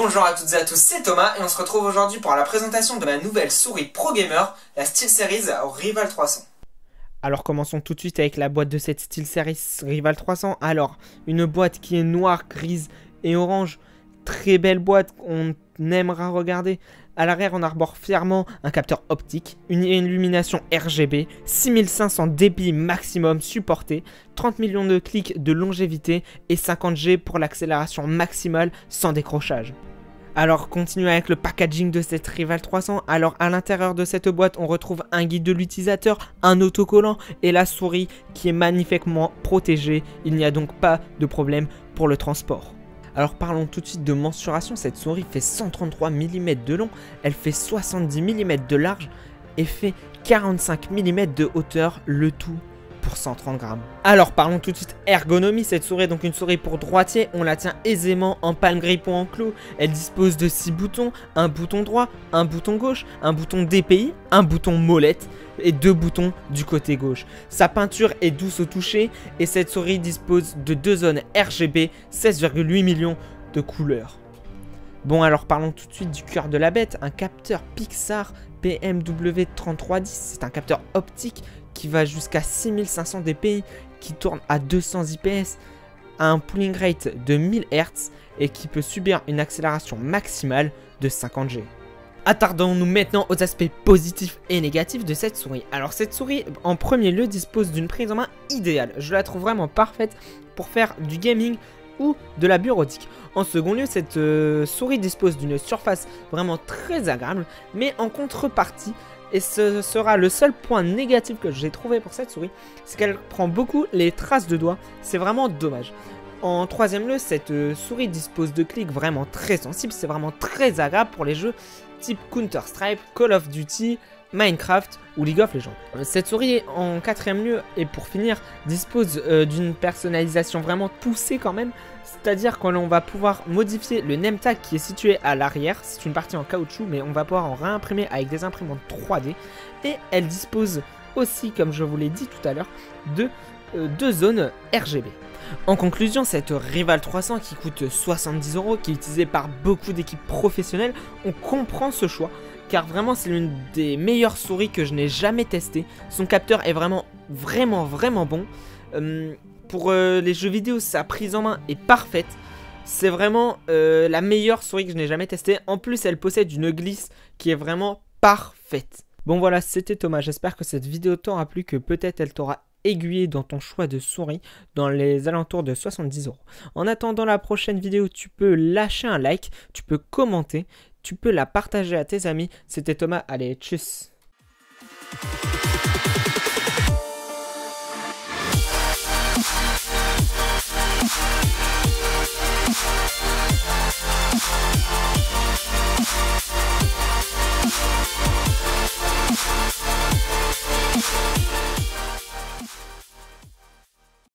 Bonjour à toutes et à tous, c'est Thomas et on se retrouve aujourd'hui pour la présentation de ma nouvelle souris Pro Gamer, la SteelSeries Rival 300. Alors commençons tout de suite avec la boîte de cette SteelSeries Rival 300. Alors, une boîte qui est noire, grise et orange. Très belle boîte qu'on aimera regarder. À l'arrière, on arbore fièrement un capteur optique, une illumination RGB, 6500 débit maximum supporté, 30 millions de clics de longévité et 50G pour l'accélération maximale sans décrochage. Alors, continuons avec le packaging de cette Rival 300. Alors, à l'intérieur de cette boîte, on retrouve un guide de l'utilisateur, un autocollant et la souris qui est magnifiquement protégée. Il n'y a donc pas de problème pour le transport. Alors parlons tout de suite de mensuration. Cette souris fait 133 mm de long, elle fait 70 mm de large et fait 45 mm de hauteur, le tout pour 130 grammes. Alors parlons tout de suite ergonomie. Cette souris est donc une souris pour droitier, on la tient aisément en palme grip ou en clou. Elle dispose de 6 boutons, un bouton droit, un bouton gauche, un bouton DPI, un bouton molette et 2 boutons du côté gauche. Sa peinture est douce au toucher et cette souris dispose de 2 zones RGB, 16,8 millions de couleurs. Bon, alors parlons tout de suite du cœur de la bête, un capteur Pixar BMW3310. C'est un capteur optique qui va jusqu'à 6500 dpi, qui tourne à 200 IPS, a un pooling rate de 1000 Hz et qui peut subir une accélération maximale de 50G. Attardons-nous maintenant aux aspects positifs et négatifs de cette souris. Alors cette souris, en premier lieu, dispose d'une prise en main idéale. Je la trouve vraiment parfaite pour faire du gaming ou de la bureautique. En second lieu, cette souris dispose d'une surface vraiment très agréable, mais en contrepartie, et ce sera le seul point négatif que j'ai trouvé pour cette souris, c'est qu'elle prend beaucoup les traces de doigts. C'est vraiment dommage. En troisième lieu, cette souris dispose de clics vraiment très sensibles. C'est vraiment très agréable pour les jeux type Counter-Strike, Call of Duty, Minecraft ou League of Legends. Cette souris, en quatrième lieu, et pour finir, dispose d'une personnalisation vraiment poussée quand même. C'est-à-dire qu'on va pouvoir modifier le name tag qui est situé à l'arrière. C'est une partie en caoutchouc, mais on va pouvoir en réimprimer avec des imprimantes 3D. Et elle dispose aussi, comme je vous l'ai dit tout à l'heure, de 2 zones RGB. En conclusion, cette Rival 300 qui coûte 70 €, qui est utilisée par beaucoup d'équipes professionnelles, on comprend ce choix. Car vraiment c'est l'une des meilleures souris que je n'ai jamais testées. Son capteur est vraiment bon. Pour les jeux vidéo, sa prise en main est parfaite. C'est vraiment la meilleure souris que je n'ai jamais testée. En plus, elle possède une glisse qui est vraiment parfaite. Bon voilà, c'était Thomas. J'espère que cette vidéo t'aura plu, que peut-être elle t'aura aiguillé dans ton choix de souris dans les alentours de 70 €. En attendant la prochaine vidéo, tu peux lâcher un like, tu peux commenter, tu peux la partager à tes amis. C'était Thomas, allez, tchuss.